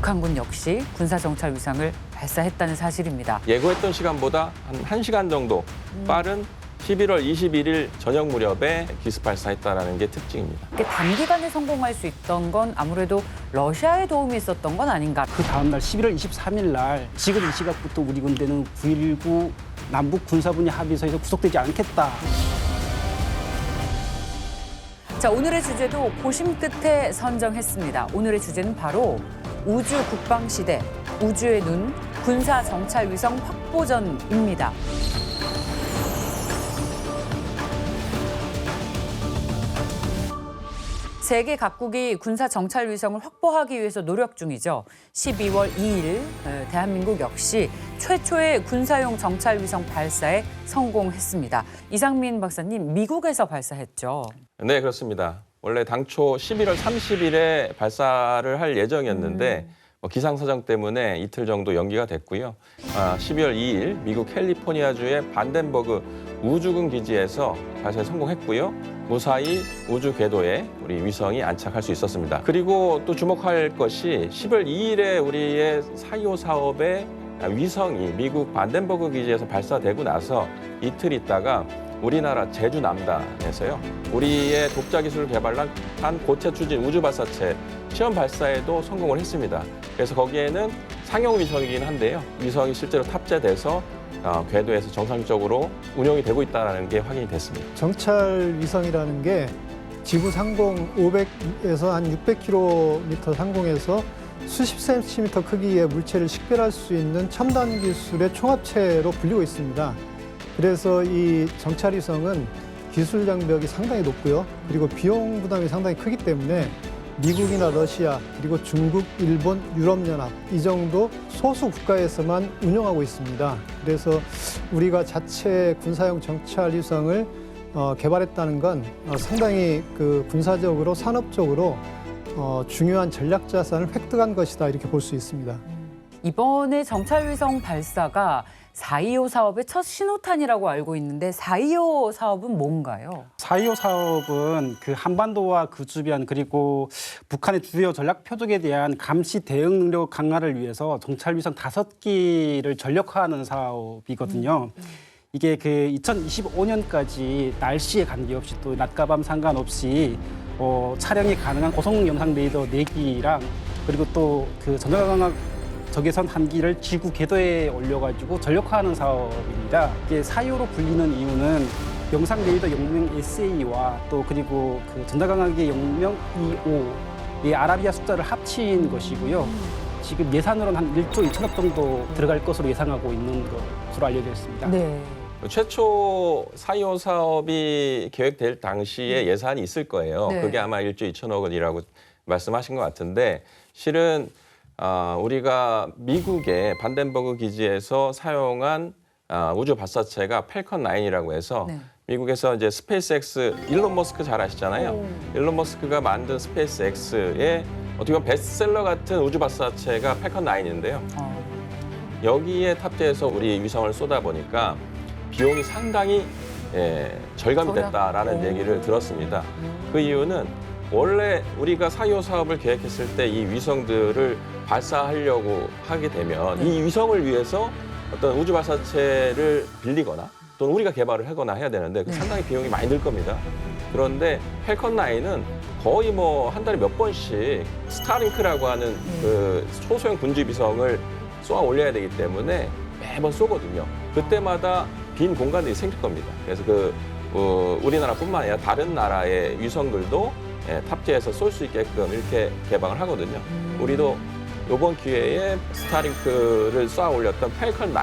북한군 역시 군사정찰 위성을 발사했다는 사실입니다. 예고했던 시간보다 한 1시간 정도 빠른 11월 21일 저녁 무렵에 기습 발사했다는 게 특징입니다. 이렇게 단기간에 성공할 수 있던 건 아무래도 러시아의 도움이 있었던 건 아닌가. 그 다음 날 11월 23일 날 지금 이 시각부터 우리 군대는 9.19 남북 군사분야 합의서에서 구속되지 않겠다. 자, 오늘의 주제도 고심 끝에 선정했습니다. 오늘의 주제는 바로 우주 국방 시대, 우주의 눈, 군사 정찰 위성 확보전입니다. 세계 각국이 군사 정찰 위성을 확보하기 위해서 노력 중이죠. 12월 2일 대한민국 역시 최초의 군사용 정찰 위성 발사에 성공했습니다. 이상민 박사님, 미국에서 발사했죠. 네, 그렇습니다. 원래 당초 11월 30일에 발사를 할 예정이었는데 기상 사정 때문에 이틀 정도 연기가 됐고요. 12월 2일 미국 캘리포니아주의 반덴버그 우주군 기지에서 발사에 성공했고요. 무사히 우주 궤도에 우리 위성이 안착할 수 있었습니다. 그리고 또 주목할 것이 10월 2일에 우리의 4.25 사업의 위성이 미국 반덴버그 기지에서 발사되고 나서 이틀 있다가 우리나라 제주 남단에서요. 우리의 독자 기술을 개발한 고체 추진 우주 발사체 시험 발사에도 성공을 했습니다. 그래서 거기에는 상용 위성이긴 한데요. 위성이 실제로 탑재돼서 궤도에서 정상적으로 운영이 되고 있다는 게 확인이 됐습니다. 정찰 위성이라는 게 지구 상공 500에서 한 600km 상공에서 수십 센티미터 크기의 물체를 식별할 수 있는 첨단 기술의 총합체로 불리고 있습니다. 그래서 이 정찰 위성은 기술 장벽이 상당히 높고요. 그리고 비용 부담이 상당히 크기 때문에 미국이나 러시아, 그리고 중국, 일본, 유럽연합 이 정도 소수 국가에서만 운영하고 있습니다. 그래서 우리가 자체 군사용 정찰 위성을 개발했다는 건 상당히 그 군사적으로, 산업적으로 중요한 전략 자산을 획득한 것이다 이렇게 볼 수 있습니다. 이번에 정찰 위성 발사가 4.25 사업의 첫 신호탄이라고 알고 있는데 4.25 사업은 뭔가요? 4.25 사업은 그 한반도와 그 주변 그리고 북한의 주요 전략 표적에 대한 감시 대응 능력 강화를 위해서 정찰 위성 5기를 전력화하는 사업이거든요. 이게 그 2025년까지 날씨에 관계없이 또 낮과 밤 상관없이 촬영이 가능한 고성 영상 레이더 4기랑 그리고 또 그 전자광학 적외선 한 기를 지구 궤도에 올려가지고 전력화하는 사업입니다. 이게 4.25로 불리는 이유는 영상 레이더 용명 SA와 또 그리고 그 전자광학의 용명 EO, 이 아라비아 숫자를 합친 것이고요. 지금 예산으로는 한 1조 2천억 정도 들어갈 것으로 예상하고 있는 것으로 알려져 있습니다. 네. 최초 4.25 사업이 계획될 당시에 예산이 있을 거예요. 네. 그게 아마 1조 2천억 원이라고 말씀하신 것 같은데 실은 우리가 미국의 반덴버그 기지에서 사용한 우주 발사체가 팰컨 9이라고 해서 네. 미국에서 이제 스페이스X 일론 머스크 잘 아시잖아요. 일론 머스크가 만든 스페이스X의 어떻게 보면 베스트셀러 같은 우주 발사체가 팰컨 9인데요. 여기에 탑재해서 우리 위성을 쏘다 보니까 비용이 상당히 절감이 됐다라는 얘기를 들었습니다. 그 이유는 원래 우리가 4.25 사업을 계획했을 때 이 위성들을 발사하려고 하게 되면 이 위성을 위해서 어떤 우주 발사체를 빌리거나 또는 우리가 개발을 하거나 해야 되는데 상당히 비용이 많이 들 겁니다. 그런데 팰컨 9은 거의 뭐 한 달에 몇 번씩 스타링크라고 하는 그 초소형 군주 위성을 쏘아 올려야 되기 때문에 매번 쏘거든요. 그때마다 빈 공간들이 생길 겁니다. 그래서 우리나라뿐만 아니라 다른 나라의 위성들도 탑재해서 쏠 수 있게끔 이렇게 개방을 하거든요. 우리도 이번 기회에 스타링크를 쏘아 올렸던 팰컨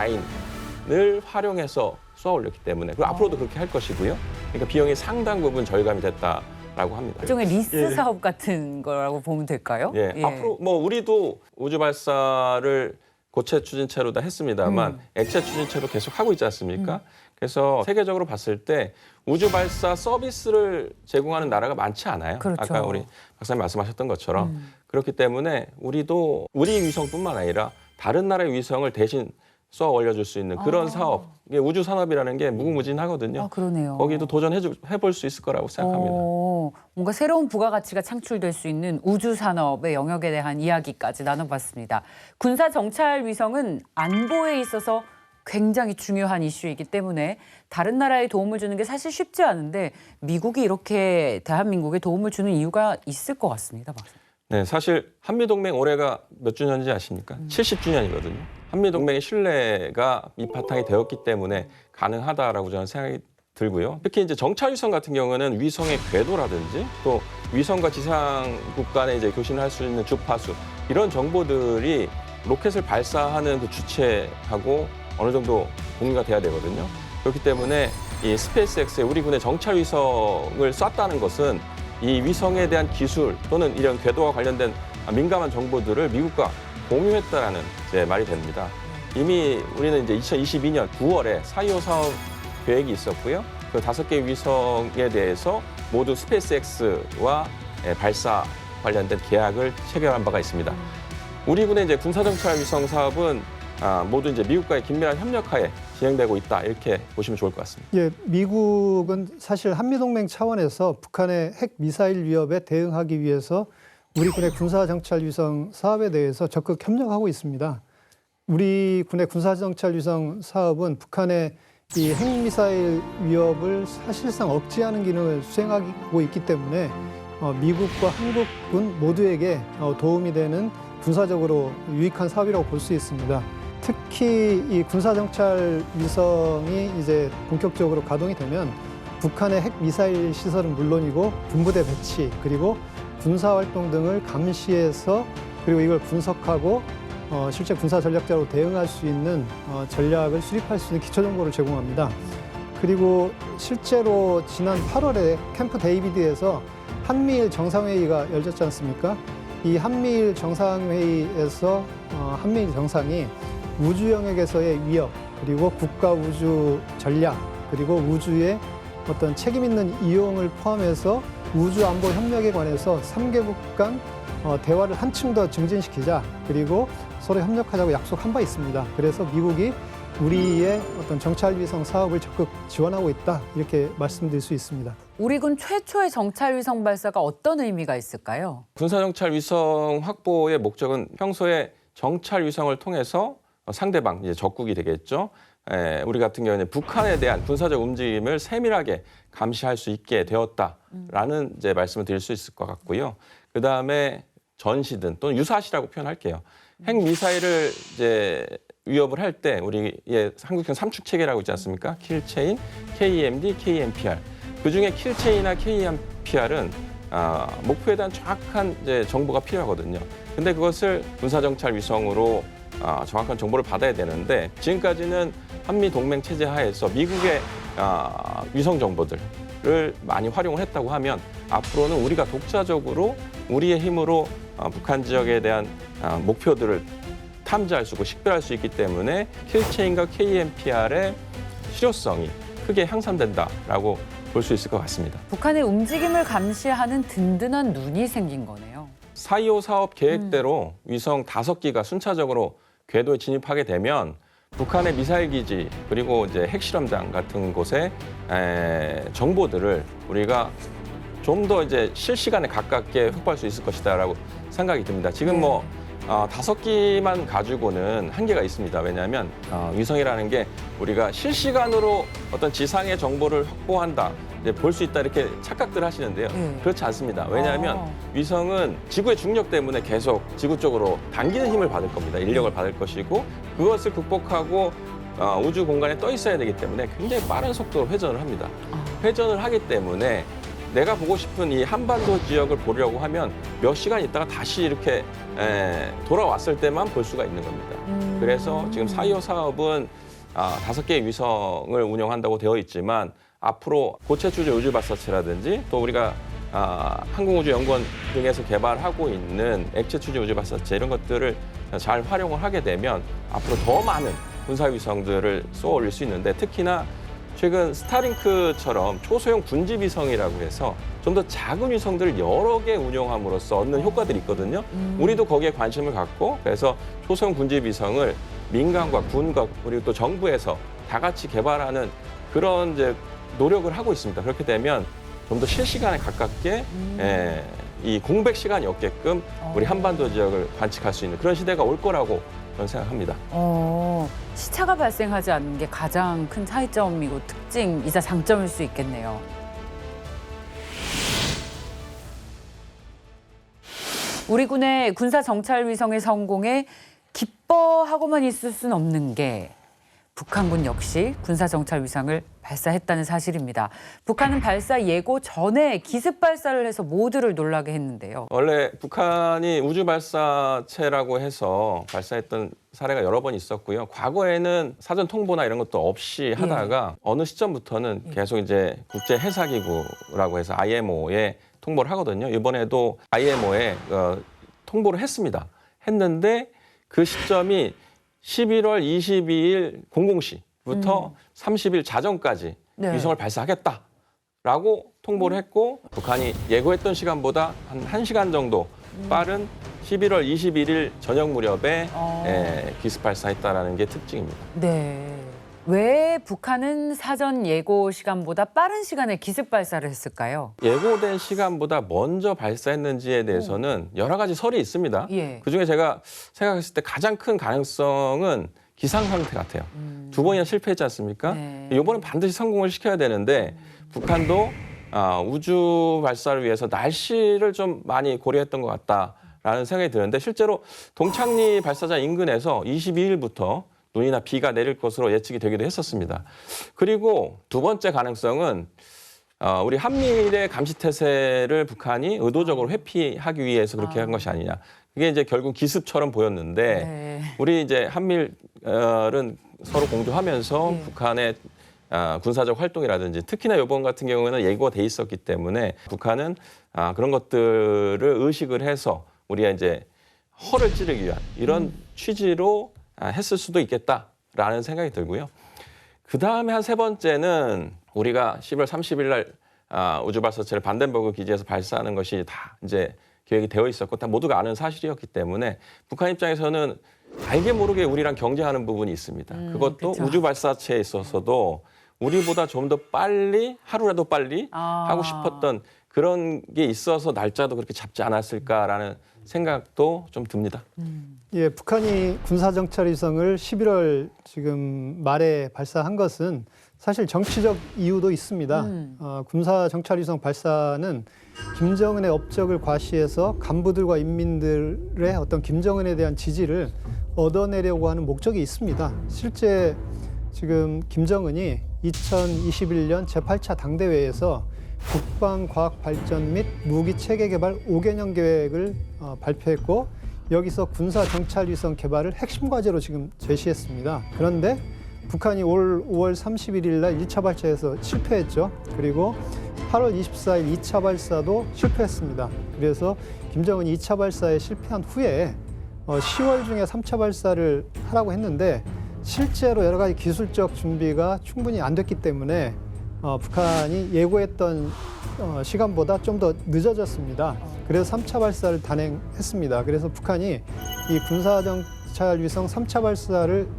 9을 활용해서 쏘아 올렸기 때문에 그리고 앞으로도 그렇게 할 것이고요. 그러니까 비용이 상당 부분 절감이 됐다라고 합니다. 일종의 리스 사업 같은 거라고 보면 될까요? 예. 앞으로 뭐 우리도 우주 발사를 고체 추진체로 다 했습니다만 액체 추진체로 계속 하고 있지 않습니까? 그래서 세계적으로 봤을 때 우주 발사 서비스를 제공하는 나라가 많지 않아요. 그렇죠. 아까 우리 박사님 말씀하셨던 것처럼 그렇기 때문에 우리도 우리 위성뿐만 아니라 다른 나라의 위성을 대신 쏘아 올려줄 수 있는 그런 사업. 이게 우주 산업이라는 게 무궁무진하거든요. 그러네요. 거기도 도전해볼 수 있을 거라고 생각합니다. 뭔가 새로운 부가가치가 창출될 수 있는 우주 산업의 영역에 대한 이야기까지 나눠봤습니다. 군사 정찰 위성은 안보에 있어서 굉장히 중요한 이슈이기 때문에 다른 나라에 도움을 주는 게 사실 쉽지 않은데 미국이 이렇게 대한민국에 도움을 주는 이유가 있을 것 같습니다. 박사님. 네, 사실 한미동맹 올해가 몇 주년인지 아십니까? 70주년이거든요. 한미동맹의 신뢰가 밑바탕이 되었기 때문에 가능하다라고 저는 생각이 들고요. 특히 이제 정찰위성 같은 경우는 위성의 궤도라든지 또 위성과 지상국 간에 이제 교신을 할 수 있는 주파수 이런 정보들이 로켓을 발사하는 그 주체하고 어느 정도 공유가 돼야 되거든요. 그렇기 때문에 이 스페이스X에 우리 군의 정찰 위성을 쐈다는 것은 이 위성에 대한 기술 또는 이런 궤도와 관련된 민감한 정보들을 미국과 공유했다라는 이제 말이 됩니다. 이미 우리는 이제 2022년 9월에 4.25 사업 계획이 있었고요. 그 5개 위성에 대해서 모두 스페이스X와 발사 관련된 계약을 체결한 바가 있습니다. 우리 군의 이제 군사정찰 위성 사업은 모두 이제 미국과의 긴밀한 협력하에 진행되고 있다 이렇게 보시면 좋을 것 같습니다. 예, 미국은 사실 한미동맹 차원에서 북한의 핵 미사일 위협에 대응하기 위해서 우리 군의 군사정찰 위성 사업에 대해서 적극 협력하고 있습니다. 우리 군의 군사정찰 위성 사업은 북한의 이 핵미사일 위협을 사실상 억제하는 기능을 수행하고 있기 때문에 미국과 한국군 모두에게 도움이 되는 군사적으로 유익한 사업이라고 볼 수 있습니다. 특히 이 군사정찰 위성이 이제 본격적으로 가동이 되면 북한의 핵미사일 시설은 물론이고 군부대 배치 그리고 군사활동 등을 감시해서 그리고 이걸 분석하고 실제 군사 전략자로 대응할 수 있는 전략을 수립할 수 있는 기초정보를 제공합니다. 그리고 실제로 지난 8월에 캠프 데이비드에서 한미일 정상회의가 열렸지 않습니까? 이 한미일 정상회의에서 한미일 정상이 우주 영역에서의 위협, 그리고 국가 우주 전략, 그리고 우주의 어떤 책임 있는 이용을 포함해서 우주 안보 협력에 관해서 3개국 간 대화를 한층 더 증진시키자, 그리고 서로 협력하자고 약속한 바 있습니다. 그래서 미국이 우리의 어떤 정찰 위성 사업을 적극 지원하고 있다, 이렇게 말씀드릴 수 있습니다. 우리 군 최초의 정찰 위성 발사가 어떤 의미가 있을까요? 군사정찰 위성 확보의 목적은 평소에 정찰 위성을 통해서 상대방, 이제 적국이 되겠죠. 우리 같은 경우는 북한에 대한 군사적 움직임을 세밀하게 감시할 수 있게 되었다라는 이제 말씀을 드릴 수 있을 것 같고요. 그 다음에 전시든 또는 유사시라고 표현할게요. 핵 미사일을 이제 위협을 할 때 우리의 한국형 삼축 체계라고 있지 않습니까? 킬체인, KEMD, KEMPR. 그 중에 킬체인이나 KEMPR은 목표에 대한 정확한 이제 정보가 필요하거든요. 근데 그것을 군사정찰 위성으로 정확한 정보를 받아야 되는데 지금까지는 한미 동맹 체제 하에서 미국의 위성 정보들을 많이 활용을 했다고 하면 앞으로는 우리가 독자적으로 우리의 힘으로 북한 지역에 대한 목표들을 탐지할 수 있고 식별할 수 있기 때문에 킬체인과 KEMPR의 실효성이 크게 향상된다라고 볼 수 있을 것 같습니다. 북한의 움직임을 감시하는 든든한 눈이 생긴 거네요. 4.25 사업 계획대로 위성 5기가 순차적으로 궤도에 진입하게 되면 북한의 미사일 기지 그리고 이제 핵실험장 같은 곳의 정보들을 우리가 좀 더 이제 실시간에 가깝게 확보할 수 있을 것이다라고 생각이 듭니다. 지금 뭐 5기만 가지고는 한계가 있습니다. 왜냐하면 위성이라는 게 우리가 실시간으로 어떤 지상의 정보를 확보한다, 볼 수 있다 이렇게 착각들 하시는데요. 그렇지 않습니다. 왜냐하면 위성은 지구의 중력 때문에 계속 지구 쪽으로 당기는 힘을 받을 겁니다. 인력을 받을 것이고 그것을 극복하고 우주 공간에 떠 있어야 되기 때문에 굉장히 빠른 속도로 회전을 합니다. 회전을 하기 때문에 내가 보고 싶은 이 한반도 지역을 보려고 하면 몇 시간 있다가 다시 이렇게 돌아왔을 때만 볼 수가 있는 겁니다. 그래서 지금 4.25 사업은 5개의 위성을 운영한다고 되어 있지만 앞으로 고체 추진 우주 발사체라든지 또 우리가 항공우주연구원 등에서 개발하고 있는 액체 추진 우주 발사체 이런 것들을 잘 활용을 하게 되면 앞으로 더 많은 군사 위성들을 쏘아 올릴 수 있는데 특히나 최근 스타링크처럼 초소형 군집 위성이라고 해서 좀 더 작은 위성들을 여러 개 운용함으로써 얻는 효과들이 있거든요. 우리도 거기에 관심을 갖고 그래서 초소형 군집 위성을 민간과 군과 그리고 또 정부에서 다 같이 개발하는 그런 이제 노력을 하고 있습니다. 그렇게 되면 좀 더 실시간에 가깝게 이 공백 시간이 없게끔 우리 한반도 지역을 관측할 수 있는 그런 시대가 올 거라고 저는 생각합니다. 시차가 발생하지 않는 게 가장 큰 차이점이고 특징이자 장점일 수 있겠네요. 우리 군의 군사 정찰 위성의 성공에 기뻐하고만 있을 수는 없는 게 북한군 역시 군사 정찰 위성을 발사했다는 사실입니다. 북한은 발사 예고 전에 기습 발사를 해서 모두를 놀라게 했는데요. 원래 북한이 우주 발사체라고 해서 발사했던 사례가 여러 번 있었고요. 과거에는 사전 통보나 이런 것도 없이 하다가 어느 시점부터는 계속 이제 국제 해사기구라고 해서 IMO에 통보를 하거든요. 이번에도 IMO에 통보를 했습니다. 그 시점이 11월 22일 00시부터 30일 자정까지 위성을 발사하겠다라고 통보를 했고 북한이 예고했던 시간보다 한 1시간 정도 빠른 11월 21일 저녁 무렵에 기습 발사했다라는 게 특징입니다. 네. 왜 북한은 사전 예고 시간보다 빠른 시간에 기습 발사를 했을까요? 예고된 시간보다 먼저 발사했는지에 대해서는 여러 가지 설이 있습니다. 예. 그중에 제가 생각했을 때 가장 큰 가능성은 기상 상태 같아요. 2번이나 실패했지 않습니까? 네. 이번엔 반드시 성공을 시켜야 되는데 북한도 우주 발사를 위해서 날씨를 좀 많이 고려했던 것 같다라는 생각이 드는데 실제로 동창리 발사장 인근에서 22일부터 눈이나 비가 내릴 것으로 예측이 되기도 했었습니다. 그리고 두 번째 가능성은 우리 한미일의 감시태세를 북한이 의도적으로 회피하기 위해서 그렇게 한 것이 아니냐. 그게 이제 결국 기습처럼 보였는데 우리 이제 한미일은 서로 공조하면서 북한의 군사적 활동이라든지 특히나 이번 같은 경우에는 예고가 돼 있었기 때문에 북한은 그런 것들을 의식을 해서 우리가 이제 허를 찌르기 위한 이런 취지로 했을 수도 있겠다라는 생각이 들고요. 그 다음에 한 세 번째는 우리가 11월 30일 날 우주 발사체를 반덴버그 기지에서 발사하는 것이 다 이제 계획이 되어 있었고 다 모두가 아는 사실이었기 때문에 북한 입장에서는 알게 모르게 우리랑 경쟁하는 부분이 있습니다. 그것도 그쵸. 우주 발사체에 있어서도 우리보다 좀 더 빨리 하루라도 빨리 하고 싶었던 그런 게 있어서 날짜도 그렇게 잡지 않았을까라는 생각도 좀 듭니다. 예, 북한이 군사정찰위성을 11월 지금 말에 발사한 것은 사실 정치적 이유도 있습니다. 군사정찰위성 발사는 김정은의 업적을 과시해서 간부들과 인민들의 어떤 김정은에 대한 지지를 얻어내려고 하는 목적이 있습니다. 실제 지금 김정은이 2021년 제8차 당대회에서 국방과학발전 및 무기체계개발 5개년 계획을 발표했고 여기서 군사정찰위성 개발을 핵심 과제로 지금 제시했습니다. 그런데 북한이 올 5월 31일 날 1차 발사에서 실패했죠. 그리고 8월 24일 2차 발사도 실패했습니다. 그래서 김정은이 2차 발사에 실패한 후에 10월 중에 3차 발사를 하라고 했는데 실제로 여러 가지 기술적 준비가 충분히 안 됐기 때문에 북한이 예고했던 시간보다 좀 더 늦어졌습니다. 그래서 3차 발사를 단행했습니다. 그래서 북한이 이 군사정찰위성 3차 발사를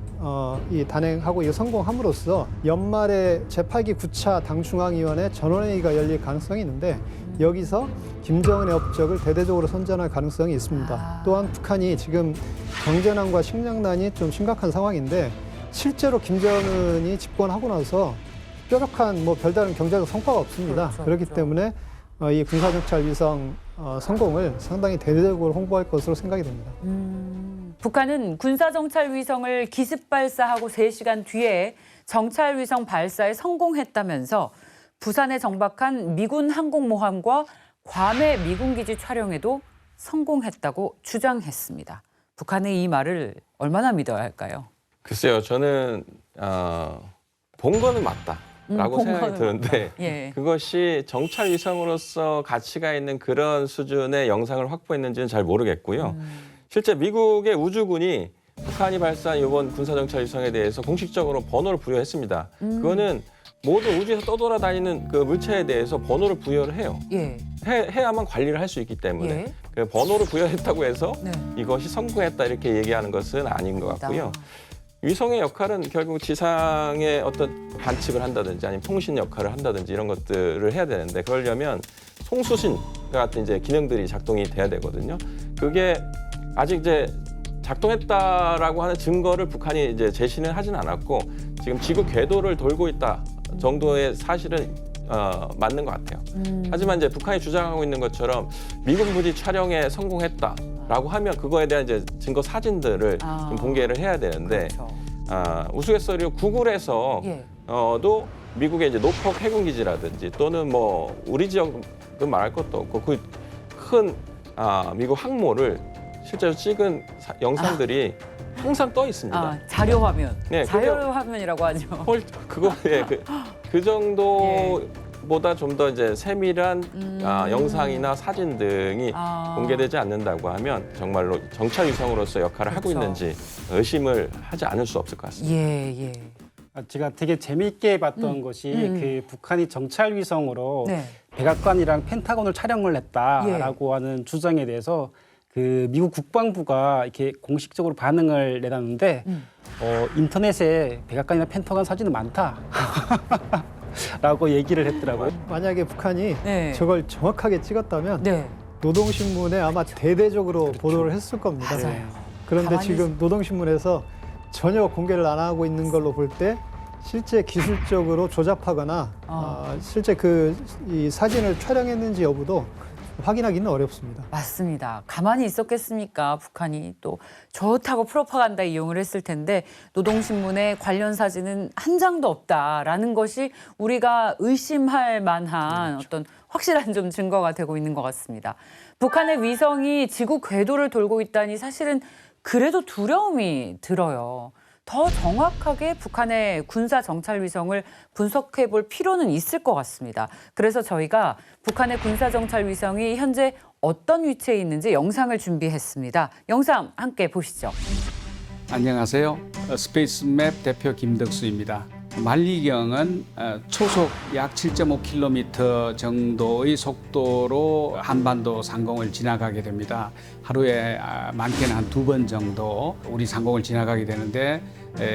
단행하고 이 성공함으로써 연말에 제8기 9차 당중앙위원회 전원회의가 열릴 가능성이 있는데 여기서 김정은의 업적을 대대적으로 선전할 가능성이 있습니다. 또한 북한이 지금 경제난과 식량난이 좀 심각한 상황인데 실제로 김정은이 집권하고 나서 뾰족한 별다른 경제적 성과가 없습니다. 그렇기 때문에 이 군사정찰위성 성공을 상당히 대대적으로 홍보할 것으로 생각이 됩니다. 북한은 군사정찰위성을 기습 발사하고 3시간 뒤에 정찰위성 발사에 성공했다면서 부산에 정박한 미군 항공모함과 괌의 미군기지 촬영에도 성공했다고 주장했습니다. 북한의 이 말을 얼마나 믿어야 할까요? 글쎄요, 저는 본 거는 맞다라고 생각이 드는데 예. 그것이 정찰 위성으로서 가치가 있는 그런 수준의 영상을 확보했는지는 잘 모르겠고요. 실제 미국의 우주군이 북한이 발사한 이번 군사정찰 위성에 대해서 공식적으로 번호를 부여했습니다. 그거는 모든 우주에서 떠돌아다니는 그 물체에 대해서 번호를 부여를 해요. 예. 해야만 관리를 할 수 있기 때문에 예. 그 번호를 부여했다고 해서 네. 이것이 성공했다 이렇게 얘기하는 것은 아닌 것 같고요. 위성의 역할은 결국 지상의 어떤 관측을 한다든지 아니면 통신 역할을 한다든지 이런 것들을 해야 되는데 그러려면 송수신 같은 이제 기능들이 작동이 돼야 되거든요. 그게 아직 이제 작동했다라고 하는 증거를 북한이 이제 제시는 하진 않았고 지금 지구 궤도를 돌고 있다 정도의 사실은 맞는 것 같아요. 하지만 이제 북한이 주장하고 있는 것처럼 미군 부지 촬영에 성공했다라고 하면 그거에 대한 이제 증거 사진들을 좀 공개를 해야 되는데 그렇죠. 우스갯소리로 구글에서 예. 도 미국의 이제 노폭 해군기지라든지 또는 뭐 우리 지역은 말할 것도 없고 그 큰 미국 항모를 실제로 찍은 영상들이 항상 떠 있습니다. 자료 화면. 네, 자료 화면이라고 하죠. 그거 그 정도보다 좀 더 이제 세밀한 영상이나 사진 등이 공개되지 않는다고 하면 정말로 정찰 위성으로서 역할을 하고 그렇죠. 있는지 의심을 하지 않을 수 없을 것 같습니다. 예. 제가 되게 재미있게 봤던 것이 그 북한이 정찰 위성으로 네. 백악관이랑 펜타곤을 촬영을 했다라고 하는 주장에 대해서 그 미국 국방부가 이렇게 공식적으로 반응을 내놨는데 인터넷에 백악관이나 펜타곤 사진은 많다라고 얘기를 했더라고요. 만약에 북한이 네. 저걸 정확하게 찍었다면 네. 노동신문에 아마 대대적으로 보도를 했을 겁니다. 맞아요. 그런데 가만히 지금 노동신문에서 전혀 공개를 안 하고 있는 걸로 볼 때 실제 기술적으로 조작하거나 실제 이 사진을 촬영했는지 여부도 확인하기는 어렵습니다. 맞습니다. 가만히 있었겠습니까? 북한이 또 좋다고 프로파간다 이용을 했을 텐데 노동신문에 관련 사진은 한 장도 없다라는 것이 우리가 의심할 만한 어떤 확실한 좀 증거가 되고 있는 것 같습니다. 북한의 위성이 지구 궤도를 돌고 있다니 사실은 그래도 두려움이 들어요. 더 정확하게 북한의 군사 정찰 위성을 분석해 볼 필요는 있을 것 같습니다. 그래서 저희가 북한의 군사 정찰 위성이 현재 어떤 위치에 있는지 영상을 준비했습니다. 영상 함께 보시죠. 안녕하세요. 스페이스맵 대표 김덕수입니다. 만리경은 초속 약 7.5km 정도의 속도로 한반도 상공을 지나가게 됩니다. 하루에 많게는 한 2번 정도 우리 상공을 지나가게 되는데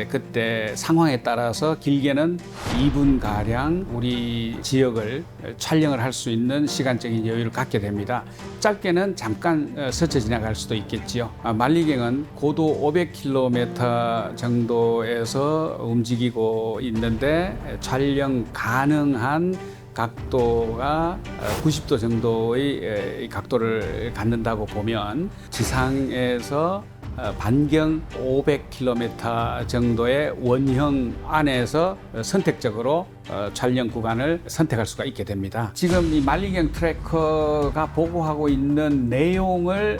그때 상황에 따라서 길게는 2분가량 우리 지역을 촬영을 할 수 있는 시간적인 여유를 갖게 됩니다. 짧게는 잠깐 스쳐 지나갈 수도 있겠지요. 만리경은 고도 500km 정도에서 움직이고 있는데 촬영 가능한 각도가 90도 정도의 각도를 갖는다고 보면 지상에서 반경 500km 정도의 원형 안에서 선택적으로 촬영 구간을 선택할 수가 있게 됩니다. 지금 이 만리경 트래커가 보고하고 있는 내용을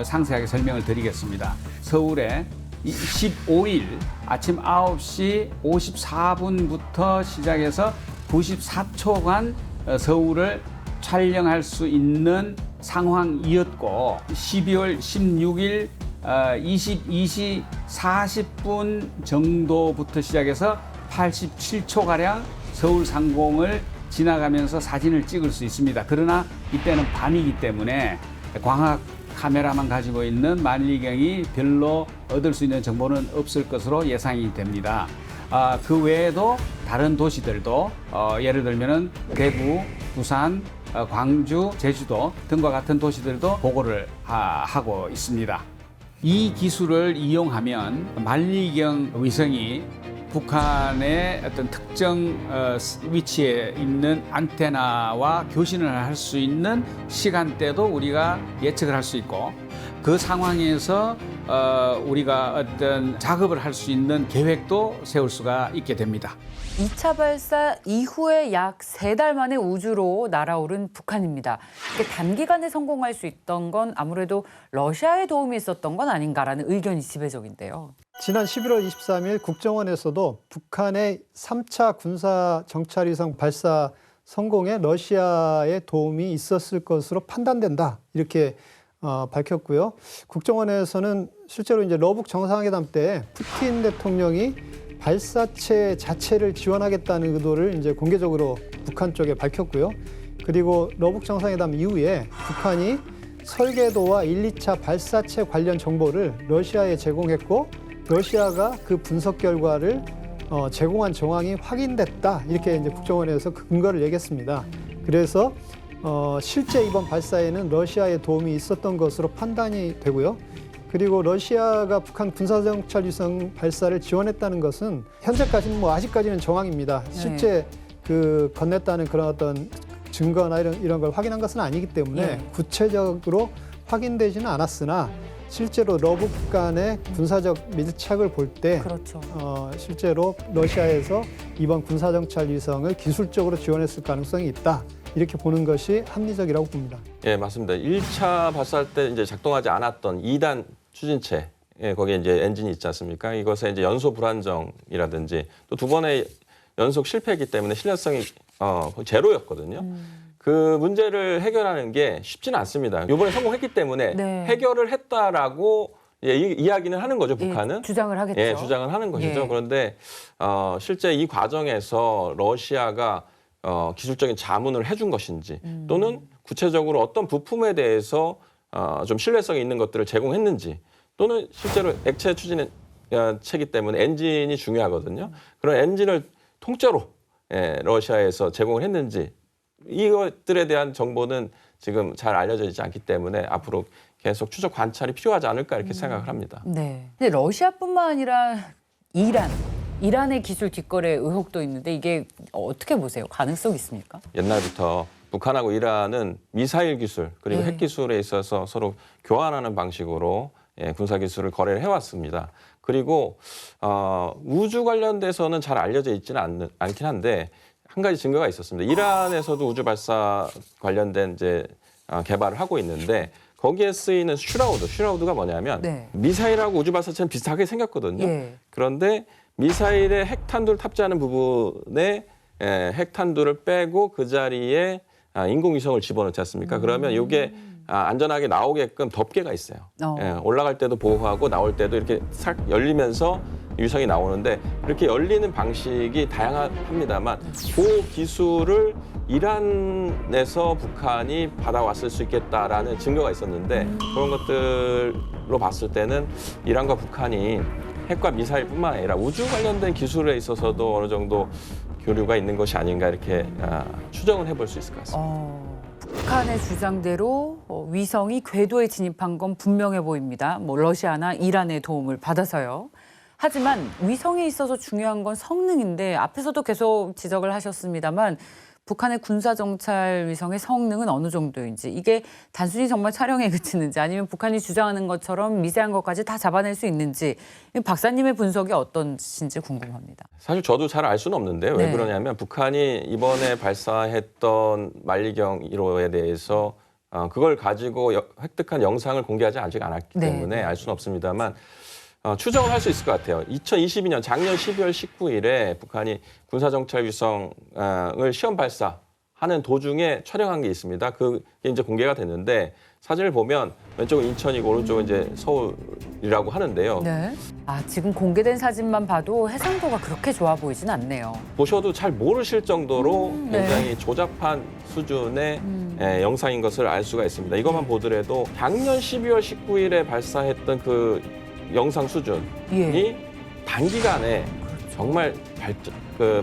상세하게 설명을 드리겠습니다. 서울에 15일 아침 9시 54분부터 시작해서 94초간 서울을 촬영할 수 있는 상황이었고 12월 16일 22시 40분 정도부터 시작해서 87초가량 서울 상공을 지나가면서 사진을 찍을 수 있습니다. 그러나 이때는 밤이기 때문에 광학 카메라만 가지고 있는 만리경이 별로 얻을 수 있는 정보는 없을 것으로 예상이 됩니다. 그 외에도 다른 도시들도 예를 들면은 대구, 부산, 광주, 제주도 등과 같은 도시들도 보고를 하고 있습니다. 이 기술을 이용하면 만리경 위성이 북한의 어떤 특정 위치에 있는 안테나와 교신을 할 수 있는 시간대도 우리가 예측을 할 수 있고 그 상황에서 우리가 어떤 작업을 할 수 있는 계획도 세울 수가 있게 됩니다. 2차 발사 이후에 약 3달 만에 우주로 날아오른 북한입니다. 단기간에 성공할 수 있던 건 아무래도 러시아의 도움이 있었던 건 아닌가라는 의견이 지배적인데요. 지난 11월 23일 국정원에서도 북한의 3차 군사 정찰위성 발사 성공에 러시아의 도움이 있었을 것으로 판단된다. 이렇게 밝혔고요. 국정원에서는 실제로 이제 러북 정상회담 때 푸틴 대통령이 발사체 자체를 지원하겠다는 의도를 이제 공개적으로 북한 쪽에 밝혔고요. 그리고 러북 정상회담 이후에 북한이 설계도와 1, 2차 발사체 관련 정보를 러시아에 제공했고 러시아가 그 분석 결과를 제공한 정황이 확인됐다. 이렇게 이제 국정원에서 그 근거를 얘기했습니다. 그래서 실제 이번 발사에는 러시아의 도움이 있었던 것으로 판단이 되고요. 그리고 러시아가 북한 군사정찰위성 발사를 지원했다는 것은 현재까지는 아직까지는 정황입니다. 실제 그 건넸다는 그런 어떤 증거나 이런 걸 확인한 것은 아니기 때문에 구체적으로 확인되지는 않았으나 실제로 러북 간의 군사적 밀착을 볼 때 그렇죠. 실제로 러시아에서 이번 군사정찰 위성을 기술적으로 지원했을 가능성이 있다. 이렇게 보는 것이 합리적이라고 봅니다. 예, 맞습니다. 1차 발사할 때 이제 작동하지 않았던 2단 추진체, 거기에 이제 엔진이 있지 않습니까? 이것에 이제 연소 불안정이라든지 또 두 번의 연속 실패했기 때문에 신뢰성이 제로였거든요. 그 문제를 해결하는 게 쉽지는 않습니다. 이번에 성공했기 때문에 네. 해결을 했다라고 이야기는 하는 거죠, 북한은. 예, 주장을 하겠죠. 예, 주장을 하는 것이죠. 예. 그런데 실제 이 과정에서 러시아가 기술적인 자문을 해준 것인지 또는 구체적으로 어떤 부품에 대해서 좀 신뢰성이 있는 것들을 제공했는지 또는 실제로 액체 추진체이기 때문에 엔진이 중요하거든요. 그런 엔진을 통째로 러시아에서 제공을 했는지 이것들에 대한 정보는 지금 잘 알려져 있지 않기 때문에 앞으로 계속 추적 관찰이 필요하지 않을까 이렇게 생각을 합니다. 네. 근데 러시아뿐만 아니라 이란의 기술 뒷거래 의혹도 있는데 이게 어떻게 보세요? 가능성이 있습니까? 옛날부터 북한하고 이란은 미사일 기술 그리고 핵 기술에 있어서 서로 교환하는 방식으로 군사 기술을 거래를 해왔습니다. 그리고 우주 관련돼서는 잘 알려져 있지는 않긴 한데 한 가지 증거가 있었습니다. 이란에서도 우주 발사 관련된 이제 개발을 하고 있는데 거기에 쓰이는 슈라우드가 뭐냐면 미사일하고 우주 발사체는 비슷하게 생겼거든요. 그런데 미사일에 핵탄두를 탑재하는 부분에 핵탄두를 빼고 그 자리에 인공위성을 집어넣지 않습니까? 그러면 이게 안전하게 나오게끔 덮개가 있어요. 올라갈 때도 보호하고 나올 때도 이렇게 싹 열리면서 위성이 나오는데 이렇게 열리는 방식이 다양합니다만 그 기술을 이란에서 북한이 받아왔을 수 있겠다라는 증거가 있었는데 그런 것들로 봤을 때는 이란과 북한이 핵과 미사일뿐만 아니라 우주 관련된 기술에 있어서도 어느 정도 교류가 있는 것이 아닌가 이렇게 추정은 해볼 수 있을 것 같습니다. 북한의 주장대로 위성이 궤도에 진입한 건 분명해 보입니다. 러시아나 이란의 도움을 받아서요. 하지만 위성에 있어서 중요한 건 성능인데 앞에서도 계속 지적을 하셨습니다만 북한의 군사정찰 위성의 성능은 어느 정도인지 이게 단순히 정말 촬영에 그치는지 아니면 북한이 주장하는 것처럼 미세한 것까지 다 잡아낼 수 있는지 박사님의 분석이 어떤지 궁금합니다. 사실 저도 잘 알 수는 없는데 왜 그러냐면 북한이 이번에 발사했던 만리경 1호에 대해서 그걸 가지고 획득한 영상을 공개하지 아직 않았기 때문에 알 수는 없습니다만 추정을 할 수 있을 것 같아요. 2022년 작년 12월 19일에 북한이 군사정찰 위성을 시험 발사하는 도중에 촬영한 게 있습니다. 그게 이제 공개가 됐는데 사진을 보면 왼쪽은 인천이고 오른쪽은 이제 서울이라고 하는데요. 지금 공개된 사진만 봐도 해상도가 그렇게 좋아 보이진 않네요. 보셔도 잘 모르실 정도로 굉장히 조잡한 수준의 영상인 것을 알 수가 있습니다. 이것만 보더라도 작년 12월 19일에 발사했던 그 영상 수준이 단기간에 정말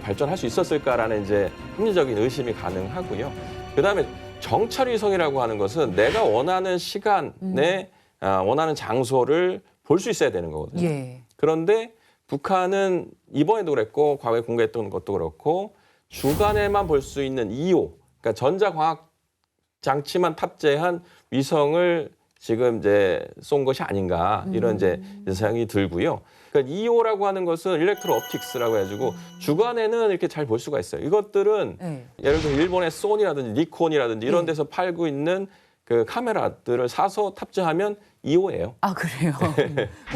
발전할 수 있었을까라는 이제 합리적인 의심이 가능하고요. 그다음에 정찰 위성이라고 하는 것은 내가 원하는 시간에 원하는 장소를 볼 수 있어야 되는 거거든요. 그런데 북한은 이번에도 그랬고 과거에 공개했던 것도 그렇고 주간에만 볼 수 있는 2호, 그러니까 전자광학 장치만 탑재한 위성을 지금 이제 쏜 것이 아닌가 이런 이제 생각이 들고요. 그러니까 2호라고 하는 것은 일렉트로 옵틱스라고 해가지고 주간에는 이렇게 잘 볼 수가 있어요. 이것들은 예를 들어 일본의 소니라든지 니콘이라든지 이런 데서 팔고 있는 그 카메라들을 사서 탑재하면 2호예요. 아 그래요?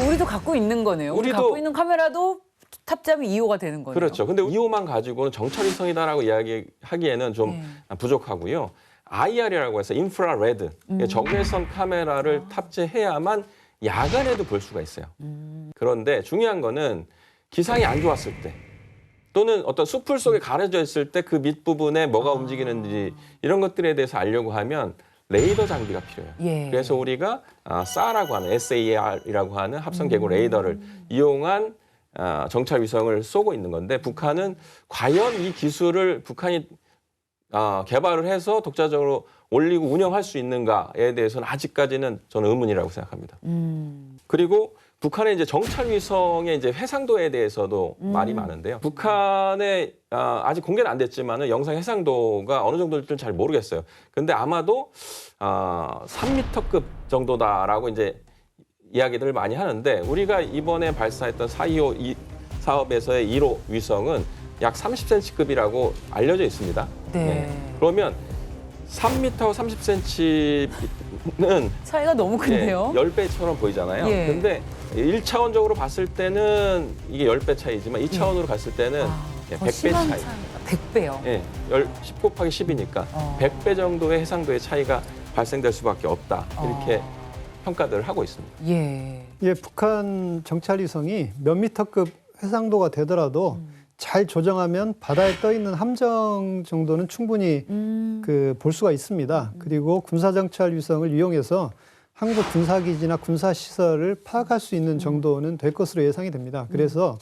우리도 갖고 있는 거네요. 우리 우리도 갖고 있는 카메라도 탑재하면 2호가 되는 거네요. 그렇죠. 근데 2호만 가지고는 정찰위성이다라고 이야기하기에는 좀 부족하고요. IR이라고 해서 인프라레드, 적외선 카메라를 탑재해야만 야간에도 볼 수가 있어요. 그런데 중요한 거는 기상이 안 좋았을 때 또는 어떤 숲풀 속에 가려져 있을 때 그 밑부분에 뭐가 움직이는지 이런 것들에 대해서 알려고 하면 레이더 장비가 필요해요. 예. 그래서 우리가 SAR이라고 하는 SAR이라고 하는 합성 계곡 레이더를 이용한 정찰 위성을 쏘고 있는 건데 북한은 과연 이 기술을 북한이 개발을 해서 독자적으로 올리고 운영할 수 있는가에 대해서는 아직까지는 저는 의문이라고 생각합니다. 그리고 북한의 이제 정찰 위성의 이제 해상도에 대해서도 말이 많은데요. 북한의 아직 공개는 안 됐지만은 영상 해상도가 어느 정도일지는 잘 모르겠어요. 근데 아마도 3m급 정도다라고 이제 이야기들을 많이 하는데 우리가 이번에 발사했던 425 사업에서의 1호 위성은 약 30cm급이라고 알려져 있습니다. 네. 그러면 3m와 30cm는 차이가 너무 크네요. 10배처럼 보이잖아요. 예. 근데 1차원적으로 봤을 때는 이게 10배 차이지만 2차원으로 갔을 때는 더 100배 심한 차이. 차이가 100배요. 예, 10 곱하기 10이니까 100배 정도의 해상도의 차이가 발생될 수밖에 없다. 이렇게 평가들을 하고 있습니다. 예. 예, 북한 정찰위성이 몇 미터급 해상도가 되더라도 잘 조정하면 바다에 떠 있는 함정 정도는 충분히 볼 수가 있습니다. 그리고 군사정찰 위성을 이용해서 한국 군사기지나 군사시설을 파악할 수 있는 정도는 될 것으로 예상이 됩니다. 그래서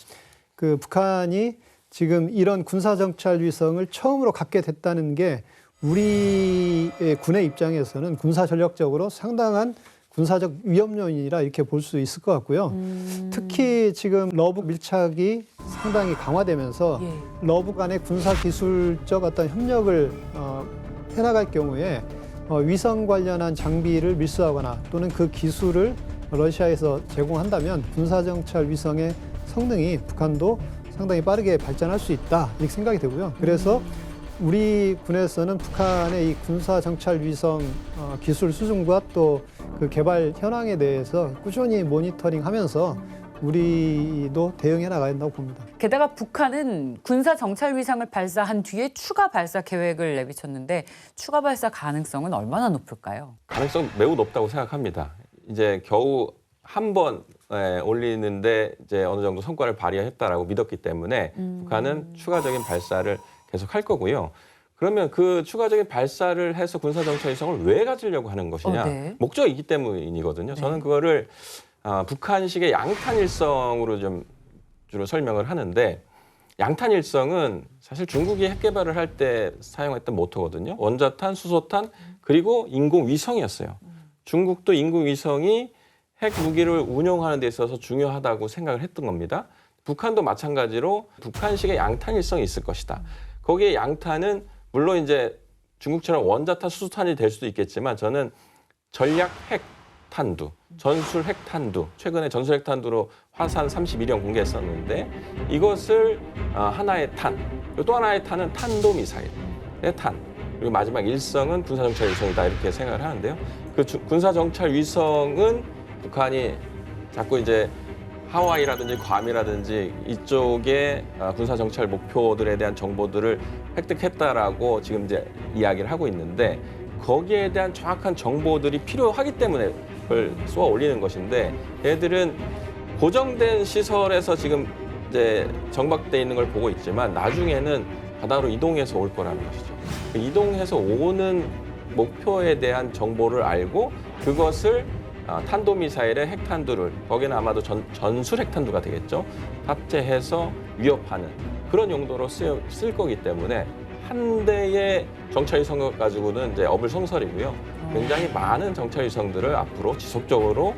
북한이 지금 이런 군사정찰 위성을 처음으로 갖게 됐다는 게 우리의 군의 입장에서는 군사 전력적으로 상당한 군사적 위험 요인이라 이렇게 볼 수 있을 것 같고요. 특히 지금 러북 밀착이 상당히 강화되면서 예. 러북 간의 군사 기술적 어떤 협력을 해나갈 경우에 위성 관련한 장비를 밀수하거나 또는 그 기술을 러시아에서 제공한다면 군사정찰 위성의 성능이 북한도 상당히 빠르게 발전할 수 있다 이렇게 생각이 되고요. 그래서 우리 군에서는 북한의 이 군사정찰 위성 기술 수준과 또 그 개발 현황에 대해서 꾸준히 모니터링하면서 우리도 대응해 나가야 한다고 봅니다. 게다가 북한은 군사 정찰 위성을 발사한 뒤에 추가 발사 계획을 내비쳤는데 추가 발사 가능성은 얼마나 높을까요? 가능성 매우 높다고 생각합니다. 이제 겨우 한 번 올리는데 이제 어느 정도 성과를 발휘했다라고 믿었기 때문에 북한은 추가적인 발사를 계속 할 거고요. 그러면 그 추가적인 발사를 해서 군사정찰위성을 왜 가지려고 하는 것이냐. 네. 목적이 있기 때문이거든요. 저는 그거를 북한식의 양탄일성으로 좀 주로 설명을 하는데 양탄일성은 사실 중국이 핵 개발을 할 때 사용했던 모토거든요. 원자탄, 수소탄, 그리고 인공위성이었어요. 중국도 인공위성이 핵 무기를 운용하는 데 있어서 중요하다고 생각을 했던 겁니다. 북한도 마찬가지로 북한식의 양탄일성이 있을 것이다. 거기에 양탄은 물론 이제 중국처럼 원자탄, 수소탄이 될 수도 있겠지만 저는 전략 핵탄두, 전술 핵탄두, 최근에 전술 핵탄두로 화산 31형 공개했었는데 이것을 하나의 탄, 그리고 또 하나의 탄은 탄도미사일의 탄, 그리고 마지막 일성은 군사정찰 위성이다 이렇게 생각을 하는데요. 그 군사정찰 위성은 북한이 자꾸 이제 하와이라든지 괌이라든지 이쪽의 군사정찰 목표들에 대한 정보들을 획득했다라고 지금 이제 이야기를 하고 있는데 거기에 대한 정확한 정보들이 필요하기 때문에 그걸 쏘아 올리는 것인데 얘들은 고정된 시설에서 지금 이제 정박돼 있는 걸 보고 있지만 나중에는 바다로 이동해서 올 거라는 것이죠. 이동해서 오는 목표에 대한 정보를 알고 그것을 탄도미사일의 핵탄두를 거기는 아마도 전술 핵탄두가 되겠죠. 탑재해서 위협하는 그런 용도로 쓸 거기 때문에 한 대의 정찰위성 가지고는 이제 어불성설이고요. 굉장히 많은 정찰위성들을 앞으로 지속적으로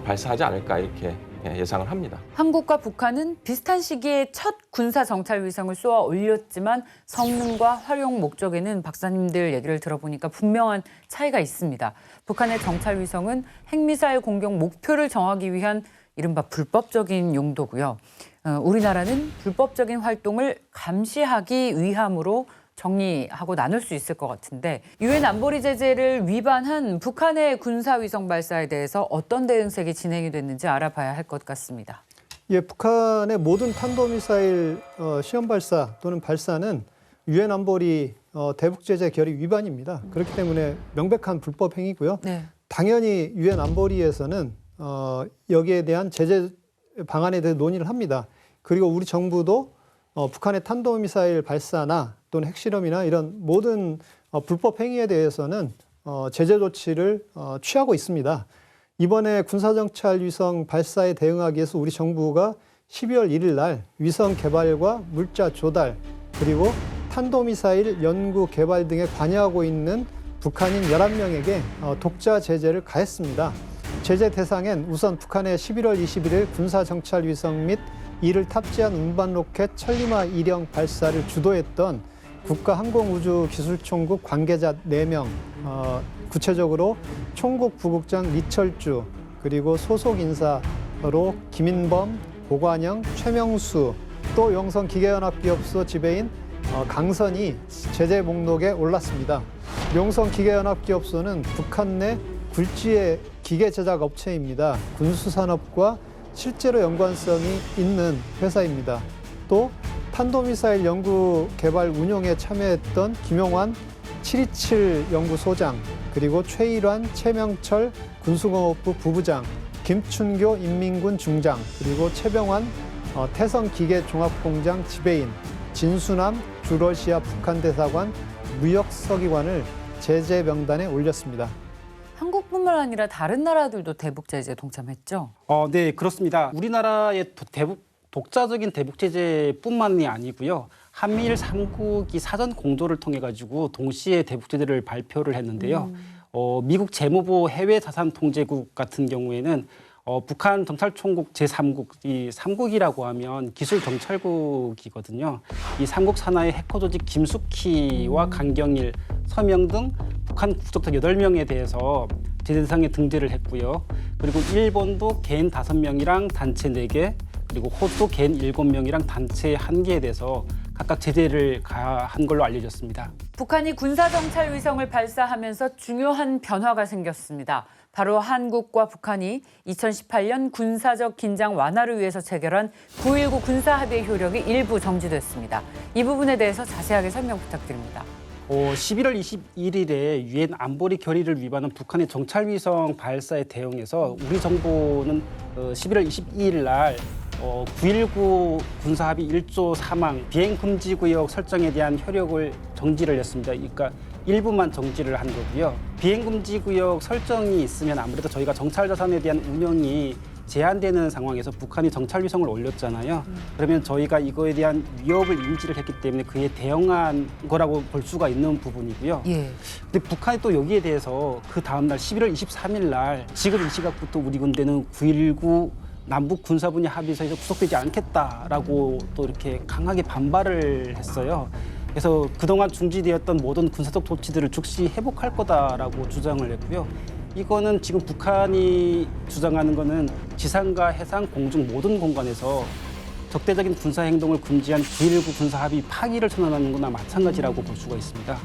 발사하지 않을까 이렇게 예상을 합니다. 한국과 북한은 비슷한 시기에 첫 군사 정찰 위성을 쏘아 올렸지만 성능과 활용 목적에는 박사님들 얘기를 들어보니까 분명한 차이가 있습니다. 북한의 정찰 위성은 핵미사일 공격 목표를 정하기 위한 이른바 불법적인 용도고요. 우리나라는 불법적인 활동을 감시하기 위함으로 정리하고 나눌 수 있을 것 같은데 유엔 안보리 제재를 위반한 북한의 군사위성 발사에 대해서 어떤 대응책이 진행이 됐는지 알아봐야 할 것 같습니다. 예, 북한의 모든 탄도미사일 시험 발사 또는 발사는 유엔 안보리 대북 제재 결의 위반입니다. 그렇기 때문에 명백한 불법 행위고요. 네. 당연히 유엔 안보리에서는 여기에 대한 제재 방안에 대해 논의를 합니다. 그리고 우리 정부도 북한의 탄도미사일 발사나 또는 핵실험이나 이런 모든 불법 행위에 대해서는 제재 조치를 취하고 있습니다. 이번에 군사정찰 위성 발사에 대응하기 위해서 우리 정부가 12월 1일 날 위성 개발과 물자 조달 그리고 탄도미사일 연구 개발 등에 관여하고 있는 북한인 11명에게 독자 제재를 가했습니다. 제재 대상엔 우선 북한의 11월 21일 군사정찰 위성 및 이를 탑재한 운반 로켓 천리마 1형 발사를 주도했던 국가항공우주기술총국 관계자 4명, 구체적으로 총국 부국장 리철주, 그리고 소속 인사로 김인범, 고관영, 최명수, 또 용성기계연합기업소 지배인 강선이 제재 목록에 올랐습니다. 용성기계연합기업소는 북한 내 굴지의 기계 제작 업체입니다. 군수산업과 실제로 연관성이 있는 회사입니다. 또 탄도미사일 연구 개발 운용에 참여했던 김용환 727 연구소장, 그리고 최일환, 최명철 군수공업부 부부장, 김춘교 인민군 중장, 그리고 최병환 태성기계종합공장 지배인, 진수남 주러시아 북한 대사관 무역서기관을 제재 명단에 올렸습니다. 한국뿐만 아니라 다른 나라들도 대북 제재에 동참했죠? 네, 그렇습니다. 우리나라의 독자적인 대북 제재뿐만이 아니고요. 한미일 3국이 사전 공조를 통해 가지고 동시에 대북 제재를 발표를 했는데요. 미국 재무부 해외자산통제국 같은 경우에는 북한 정찰총국 제3국, 이 3국이라고 하면 기술정찰국이거든요. 이 3국 산하의 해커 조직 김숙희와 강경일, 서명 등 북한 국적자 8명에 대해서 제재 대상에 등재를 했고요. 그리고 일본도 개인 5명이랑 단체 4개, 그리고 호주 개인 7명이랑 단체 1개에 대해서 각각 제재를 가한 걸로 알려졌습니다. 북한이 군사정찰 위성을 발사하면서 중요한 변화가 생겼습니다. 바로 한국과 북한이 2018년 군사적 긴장 완화를 위해서 체결한 9.19 군사합의 효력이 일부 정지됐습니다. 이 부분에 대해서 자세하게 설명 부탁드립니다. 11월 21일에 유엔 안보리 결의를 위반한 북한의 정찰위성 발사에 대응해서 우리 정부는 11월 22일 날 9.19 군사합의 1조 3항 비행금지구역 설정에 대한 효력을 정지를 했습니다. 그러니까 일부만 정지를 한 거고요. 비행금지구역 설정이 있으면 아무래도 저희가 정찰자산에 대한 운영이 제한되는 상황에서 북한이 정찰위성을 올렸잖아요. 그러면 저희가 이거에 대한 위협을 인지를 했기 때문에 그에 대응한 거라고 볼 수가 있는 부분이고요. 예. 근데 북한이 또 여기에 대해서 그 다음 날 11월 23일 날 지금 이 시각부터 우리 군대는 9.19 남북 군사분야 합의서에서 구속되지 않겠다라고 또 이렇게 강하게 반발을 했어요. 그래서 그동안 중지되었던 모든 군사적 조치들을 즉시 회복할 거다라고 주장을 했고요. 이거는 지금 북한이 주장하는 거는 지상과 해상, 공중 모든 공간에서 적대적인 군사 행동을 금지한 9.19 군사합의 파기를 선언하는 거나 마찬가지라고 볼 수가 있습니다.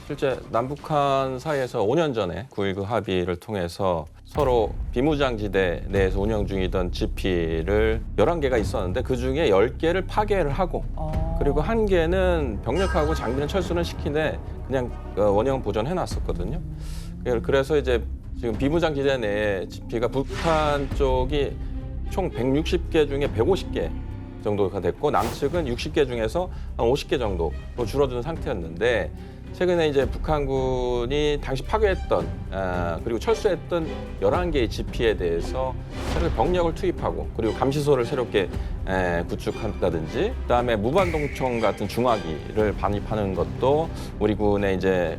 실제 남북한 사이에서 5년 전에 9.19 합의를 통해서 서로 비무장지대 내에서 운영 중이던 GP를 11개가 있었는데 그중에 10개를 파괴를 하고 그리고 1개는 병력하고 장비는 철수는 시키되 그냥 원형 보존해놨었거든요. 그래서 이제 지금 비무장지대 내에 GP가 북한 쪽이 총 160개 중에 150개 정도가 됐고 남측은 60개 중에서 한 50개 정도로 줄어든 상태였는데 최근에 이제 북한군이 당시 파괴했던 그리고 철수했던 11개의 GP에 대해서 새롭게 병력을 투입하고 그리고 감시소를 새롭게 구축한다든지 그다음에 무반동총 같은 중화기를 반입하는 것도 우리 군의 이제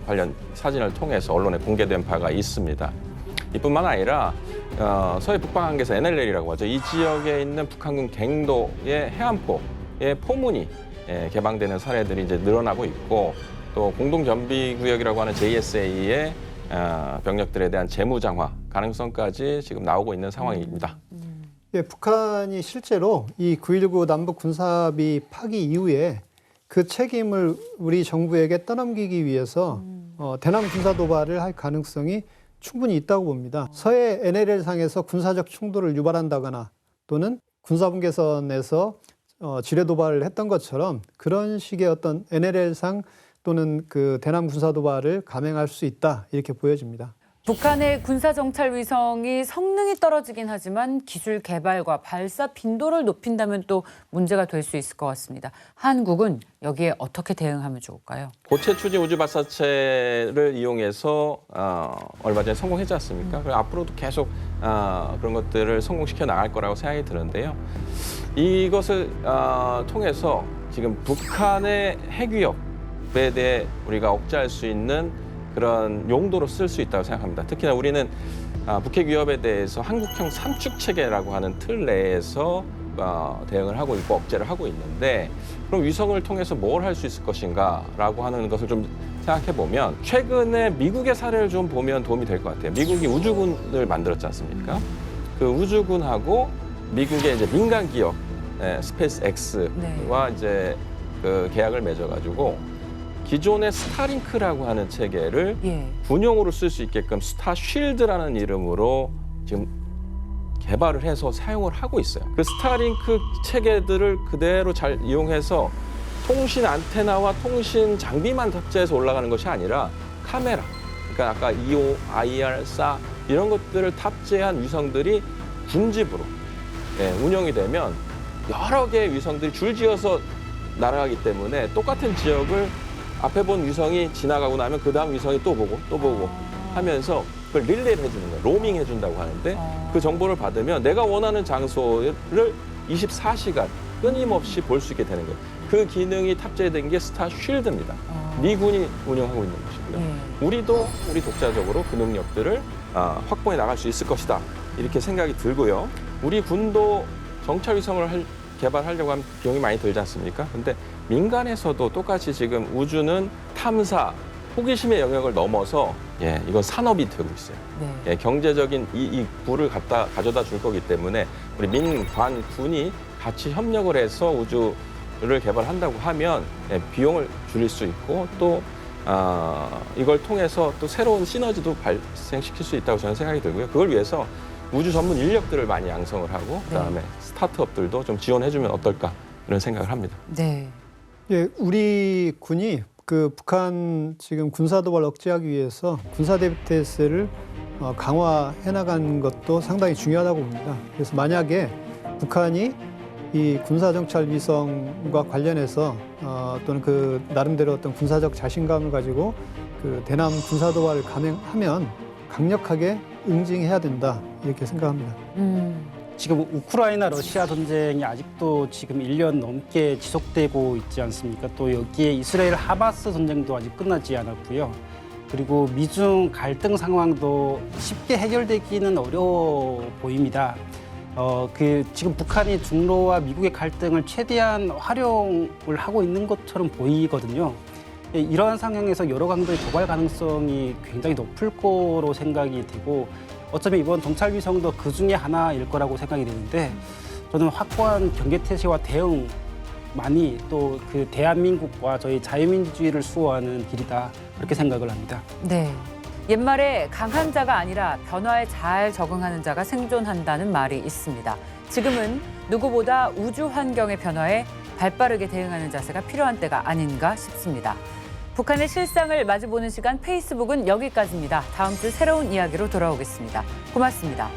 관련 사진을 통해서 언론에 공개된 바가 있습니다. 이뿐만 아니라 서해 북방한계에서 NLL이라고 하죠. 이 지역에 있는 북한군 갱도의 해안포의 포문이 개방되는 사례들이 이제 늘어나고 있고 또 공동전비구역이라고 하는 JSA의 병력들에 대한 재무장화 가능성까지 지금 나오고 있는 상황입니다. 예, 북한이 실제로 이 9.19 남북 군사합의 파기 이후에 그 책임을 우리 정부에게 떠넘기기 위해서 대남 군사 도발을 할 가능성이 충분히 있다고 봅니다. 서해 NLL상에서 군사적 충돌을 유발한다거나 또는 군사분계선에서 지뢰 도발을 했던 것처럼 그런 식의 어떤 NLL상 또는 그 대남 군사 도발을 감행할 수 있다 이렇게 보여집니다. 북한의 군사정찰 위성이 성능이 떨어지긴 하지만 기술 개발과 발사 빈도를 높인다면 또 문제가 될 수 있을 것 같습니다. 한국은 여기에 어떻게 대응하면 좋을까요? 고체 추진 우주 발사체를 이용해서 얼마 전에 성공했지 않습니까? 그리고 앞으로도 계속 그런 것들을 성공시켜 나갈 거라고 생각이 드는데요. 이것을 통해서 지금 북한의 핵위협에 대해 우리가 억제할 수 있는 그런 용도로 쓸 수 있다고 생각합니다. 특히나 우리는 북핵 위협에 대해서 한국형 삼축 체계라고 하는 틀 내에서 대응을 하고 있고 억제를 하고 있는데, 그럼 위성을 통해서 뭘 할 수 있을 것인가라고 하는 것을 좀 생각해 보면 최근에 미국의 사례를 좀 보면 도움이 될 것 같아요. 미국이 우주군을 만들었지 않습니까? 그 우주군하고 미국의 이제 민간 기업 스페이스 X와 이제 그 계약을 맺어가지고 기존의 스타링크라고 하는 체계를 군용으로 쓸 수 있게끔 스타쉴드라는 이름으로 지금 개발을 해서 사용을 하고 있어요. 그 스타링크 체계들을 그대로 잘 이용해서 통신 안테나와 통신 장비만 탑재해서 올라가는 것이 아니라 카메라, 그러니까 아까 EO, IR, SA 이런 것들을 탑재한 위성들이 군집으로 운영이 되면 여러 개의 위성들이 줄지어서 날아가기 때문에 똑같은 지역을 앞에 본 위성이 지나가고 나면 그 다음 위성이 또 보고 하면서 그걸 릴레이를 해주는 거예요. 로밍 해준다고 하는데 그 정보를 받으면 내가 원하는 장소를 24시간 끊임없이 볼 수 있게 되는 거예요. 그 기능이 탑재된 게 스타쉴드입니다. 미군이 운영하고 있는 것이고요. 우리도 우리 독자적으로 그 능력들을 확보해 나갈 수 있을 것이다. 이렇게 생각이 들고요. 우리 군도 정찰 위성을 개발하려고 하면 비용이 많이 들지 않습니까? 근데 민간에서도 똑같이 지금 우주는 탐사, 호기심의 영역을 넘어서 이건 산업이 되고 있어요. 경제적인 이 부를 가져다 줄 거기 때문에 우리 민관, 군이 같이 협력을 해서 우주를 개발한다고 하면 비용을 줄일 수 있고 또 이걸 통해서 또 새로운 시너지도 발생시킬 수 있다고 저는 생각이 들고요. 그걸 위해서 우주 전문 인력들을 많이 양성을 하고 그다음에 스타트업들도 좀 지원해주면 어떨까 이런 생각을 합니다. 네. 예, 우리 군이 그 북한 지금 군사 도발 억제하기 위해서 군사 대비 태세를 강화해 나간 것도 상당히 중요하다고 봅니다. 그래서 만약에 북한이 이 군사 정찰 위성과 관련해서 또는 그 나름대로 어떤 군사적 자신감을 가지고 그 대남 군사 도발을 감행하면 강력하게 응징해야 된다 이렇게 생각합니다. 지금 우크라이나 러시아 전쟁이 아직도 지금 1년 넘게 지속되고 있지 않습니까? 또 여기에 이스라엘 하마스 전쟁도 아직 끝나지 않았고요. 그리고 미중 갈등 상황도 쉽게 해결되기는 어려워 보입니다. 지금 북한이 중로와 미국의 갈등을 최대한 활용을 하고 있는 것처럼 보이거든요. 이러한 상황에서 여러 강도의 도발 가능성이 굉장히 높을 거로 생각이 되고 어쩌면 이번 정찰 위성도 그 중에 하나일 거라고 생각이 되는데 저는 확고한 경계태세와 대응만이 또 그 대한민국과 저희 자유민주주의를 수호하는 길이다 그렇게 생각을 합니다. 네. 옛말에 강한 자가 아니라 변화에 잘 적응하는 자가 생존한다는 말이 있습니다. 지금은 누구보다 우주 환경의 변화에 발빠르게 대응하는 자세가 필요한 때가 아닌가 싶습니다. 북한의 실상을 마주보는 시간 페이스북은 여기까지입니다. 다음 주 새로운 이야기로 돌아오겠습니다. 고맙습니다.